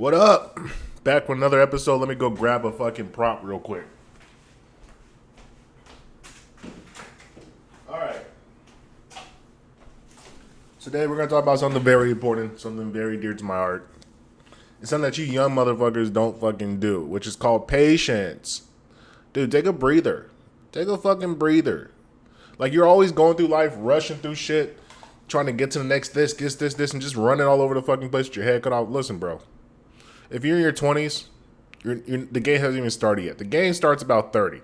What up? Back with another episode. Let me go grab a fucking prop real quick. All right. Today we're going to talk about something very important, something very dear to my heart. It's something that you young motherfuckers don't fucking do, which is called patience. Dude, take a breather. Take a fucking breather. Like, you're always going through life, rushing through shit, trying to get to the next this, and just running all over the fucking place with your head cut off. Listen, bro. If you're in your 20s, the game hasn't even started yet. The game starts about 30.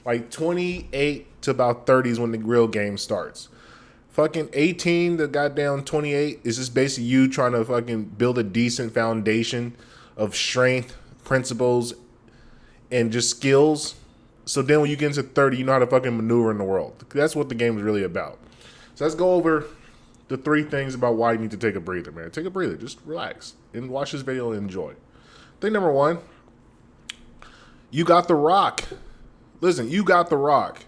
Like 28 to about 30 is when the real game starts. Fucking 18 to goddamn 28 is just basically you trying to fucking build a decent foundation of strength, principles, and just skills. So then when you get into 30, you know how to fucking maneuver in the world. That's what the game is really about. So let's go over the three things about why you need to take a breather, man. Take a breather. Just relax and watch this video and enjoy. Thing number one, you got The Rock. Listen, you got The Rock.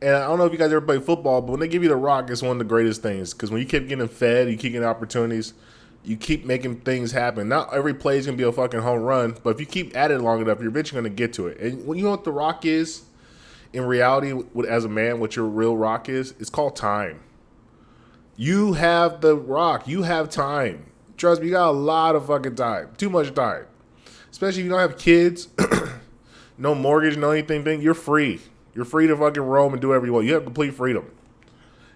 And I don't know if you guys ever play football, but when they give you The Rock, it's one of the greatest things. Because when you keep getting fed, you keep getting opportunities, you keep making things happen. Not every play is going to be a fucking home run, but if you keep at it long enough, you're eventually going to get to it. And when you know what The Rock is, in reality, as a man, what your real rock is, it's called time. You have The Rock. You have time. Trust me, you got a lot of fucking time. Too much time. Especially if you don't have kids, no mortgage, no anything. You're free. You're free to fucking roam and do whatever you want. You have complete freedom.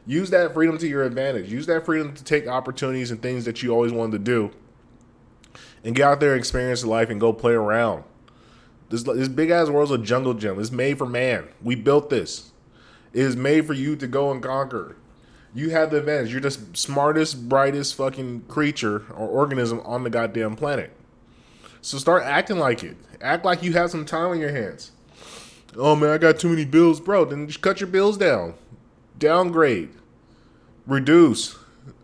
Use that freedom to your advantage. Use that freedom to take opportunities and things that you always wanted to do. And get out there and experience life and go play around. This big-ass world's a jungle gym. It's made for man. We built this. It is made for you to go and conquer. You have the advantage. You're the smartest, brightest fucking creature or organism on the goddamn planet. So start acting like it. Act like you have some time on your hands. Oh, man, I got too many bills. Bro, then just cut your bills down. Downgrade. Reduce.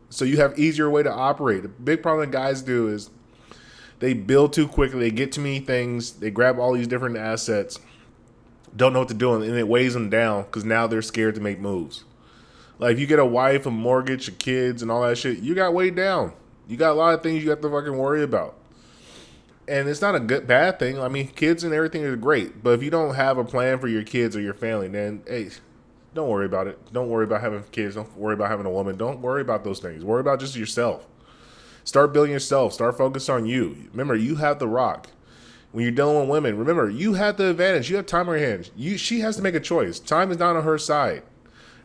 So you have easier way to operate. The big problem that guys do is they build too quickly. They get too many things. They grab all these different assets. Don't know what to do. And it weighs them down because now they're scared to make moves. Like, if you get a wife, a mortgage, a kids, and all that shit, you got weighed down. You got a lot of things you have to fucking worry about. And it's not a bad thing. I mean, kids and everything is great. But if you don't have a plan for your kids or your family, then, hey, don't worry about it. Don't worry about having kids. Don't worry about having a woman. Don't worry about those things. Worry about just yourself. Start building yourself. Start focusing on you. Remember, you have The Rock. When you're dealing with women, remember, you have the advantage. You have time on your hands. She has to make a choice. Time is not on her side.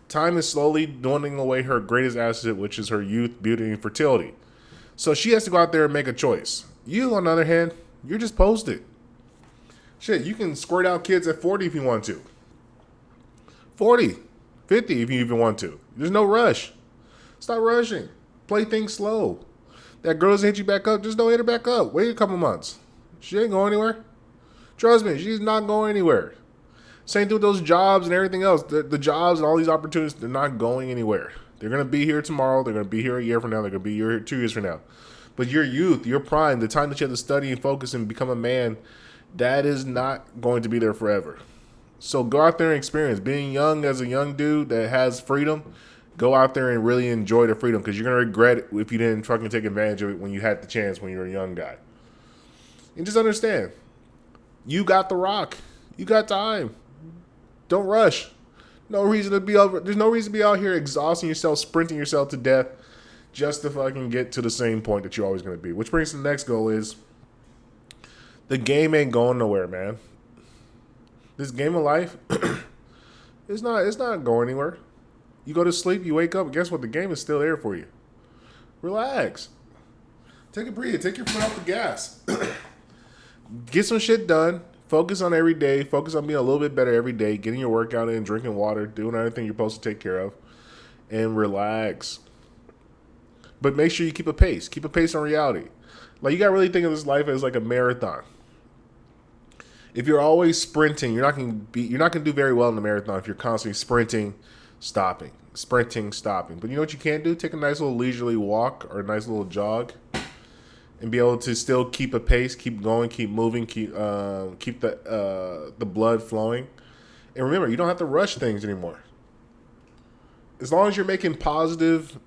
Time is slowly dwindling away her greatest asset, which is her youth, beauty, and fertility. So she has to go out there and make a choice. You, on the other hand, you're just posted. Shit, you can squirt out kids at 40 if you want to. 40, 50 if you even want to. There's no rush. Stop rushing. Play things slow. That girl doesn't hit you back up, just don't hit her back up. Wait a couple months. She ain't going anywhere. Trust me, she's not going anywhere. Same thing with those jobs and everything else. The jobs and all these opportunities, they're not going anywhere. They're going to be here tomorrow. They're going to be here a year from now. They're going to be here 2 years from now. But your youth, your prime, the time that you have to study and focus and become a man, that is not going to be there forever. So go out there and experience. Being young as a young dude that has freedom, go out there and really enjoy the freedom because you're going to regret it if you didn't fucking take advantage of it when you had the chance when you were a young guy. And just understand, you got The Rock. You got time. Don't rush. No reason to be over. There's no reason to be out here exhausting yourself, sprinting yourself to death just to fucking get to the same point that you're always going to be. Which brings to the next goal is the game ain't going nowhere, man. This game of life, it's not going anywhere. You go to sleep, you wake up, and guess what? The game is still there for you. Relax. Take a breathe. Take your foot off the gas. Get some shit done. Focus on every day. Focus on being a little bit better every day. Getting your workout in, drinking water, doing everything you're supposed to take care of. And relax. But make sure you keep a pace. Keep a pace on reality. Like, you got to really think of this life as like a marathon. If you're always sprinting, you're not going to do very well in the marathon if you're constantly sprinting, stopping. Sprinting, stopping. But you know what you can do? Take a nice little leisurely walk or a nice little jog. And be able to still keep a pace, keep going, keep moving, keep the blood flowing. And remember, you don't have to rush things anymore. As long as you're making positive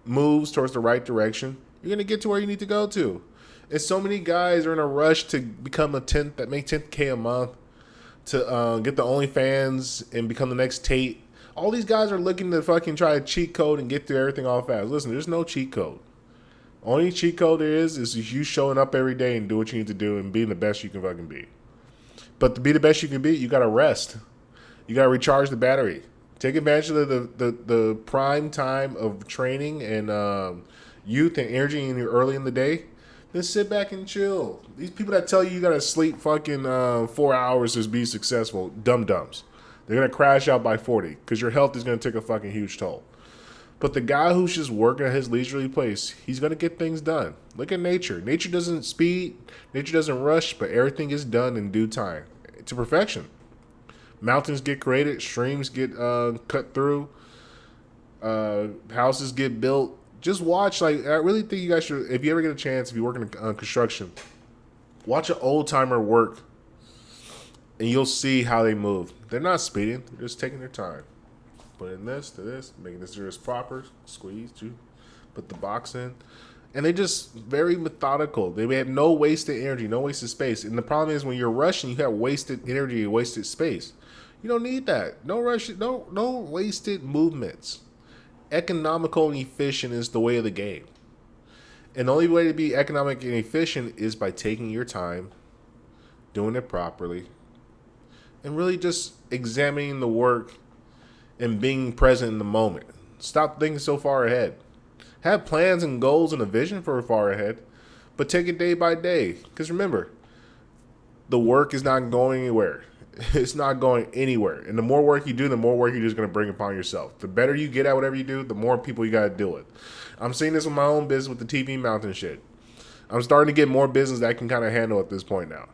moves towards the right direction, you're going to get to where you need to go to. And so many guys are in a rush to become that make 10K a month, to get the OnlyFans and become the next Tate. All these guys are looking to fucking try to cheat code and get through everything all fast. Listen, there's no cheat code. Only cheat code there is you showing up every day and do what you need to do and being the best you can fucking be. But to be the best you can be, you gotta rest. You gotta recharge the battery. Take advantage of the prime time of training and youth and energy in your early in the day. Then sit back and chill. These people that tell you gotta sleep fucking 4 hours to be successful, dum-dums. They're gonna crash out by 40 because your health is gonna take a fucking huge toll. But the guy who's just working at his leisurely pace, he's going to get things done. Look at nature. Nature doesn't speed. Nature doesn't rush, but everything is done in due time to perfection. Mountains get created. Streams get cut through. Houses get built. Just watch. Like, I really think you guys should, if you ever get a chance, if you work in construction, watch an old-timer work, and you'll see how they move. They're not speeding. They're just taking their time. Put in this to this, making this as proper, squeeze, put the box in. And they just very methodical. They have no wasted energy, no wasted space. And the problem is when you're rushing, you have wasted energy and wasted space. You don't need that. No rush, no wasted movements. Economical and efficient is the way of the game. And the only way to be economic and efficient is by taking your time, doing it properly, and really just examining the work and being present in the moment. Stop thinking so far ahead. Have plans and goals and a vision for far ahead, but take it day by day. Because remember, the work is not going anywhere. It's not going anywhere. And the more work you do, the more work you're just going to bring upon yourself. The better you get at whatever you do, the more people you got to deal with. I'm seeing this with my own business with the TV mountain shit. I'm starting to get more business that I can kind of handle at this point now.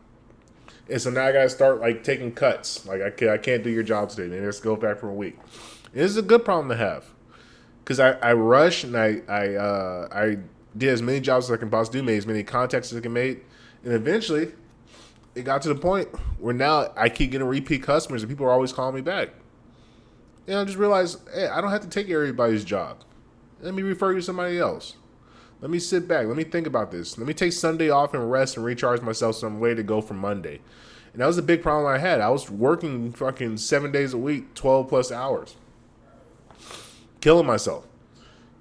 And so now I gotta start like taking cuts. Like I can't do your job today. Maybe let's go back for a week. And this is a good problem to have, because I rush and I did as many jobs as I can possibly do, made as many contacts as I can make, and eventually it got to the point where now I keep getting repeat customers and people are always calling me back. And I just realized, hey, I don't have to take everybody's job. Let me refer you to somebody else. Let me sit back. Let me think about this. Let me take Sunday off and rest and recharge myself so I'm ready to go for Monday. And that was a big problem I had. I was working fucking 7 days a week, 12 plus hours. Killing myself.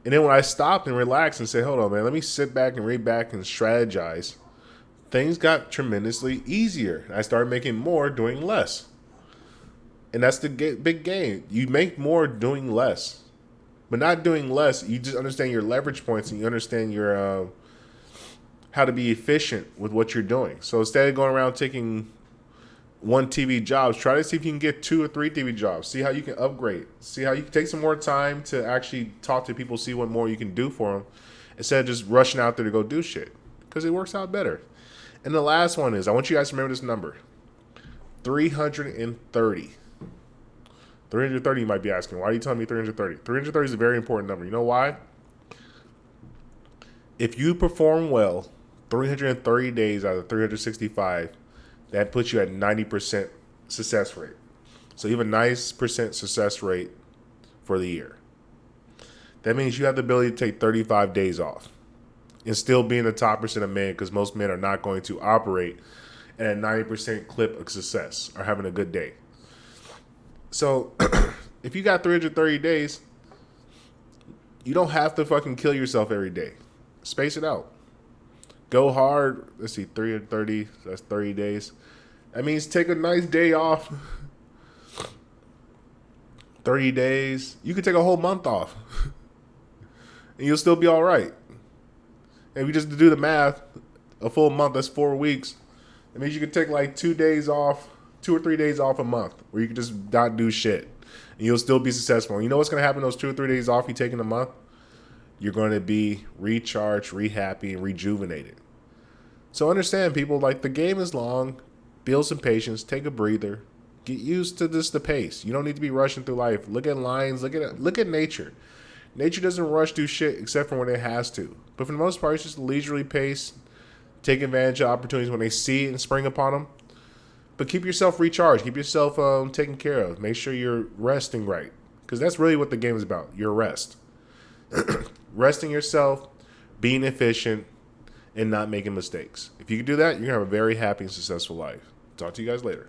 And then when I stopped and relaxed and said, hold on, man, let me sit back and read back and strategize, things got tremendously easier. I started making more doing less. And that's the big game. You make more doing less. But not doing less, you just understand your leverage points and you understand your how to be efficient with what you're doing. So instead of going around taking one TV jobs, try to see if you can get 2 or 3 TV jobs. See how you can upgrade. See how you can take some more time to actually talk to people, see what more you can do for them, instead of just rushing out there to go do shit, because it works out better. And the last one is, I want you guys to remember this number, 330. 330, you might be asking, why are you telling me 330? 330 is a very important number. You know why? If you perform well 330 days out of 365, that puts you at 90% success rate. So you have a nice percent success rate for the year. That means you have the ability to take 35 days off and still be in the top percent of men, because most men are not going to operate at a 90% clip of success or having a good day. So if you got 330 days, you don't have to fucking kill yourself every day. Space it out. Go hard. Let's see, 330, that's 30 days. That means take a nice day off. 30 days. You could take a whole month off. And you'll still be all right. And if you just do the math, a full month, that's 4 weeks. It means you could take like 2 days off, 2 or 3 days off a month, where you can just not do shit. And you'll still be successful. And you know what's going to happen those 2 or 3 days off you take in a month? You're going to be recharged, re-happy, and rejuvenated. So understand, people, like, the game is long. Build some patience. Take a breather. Get used to the pace. You don't need to be rushing through life. Look at lines. Look at nature. Nature doesn't rush through shit except for when it has to. But for the most part, it's just a leisurely pace. Take advantage of opportunities when they see it and spring upon them. But keep yourself recharged. Keep yourself taken care of. Make sure you're resting right. Because that's really what the game is about. Your rest. Resting yourself, being efficient, and not making mistakes. If you can do that, you're going to have a very happy and successful life. Talk to you guys later.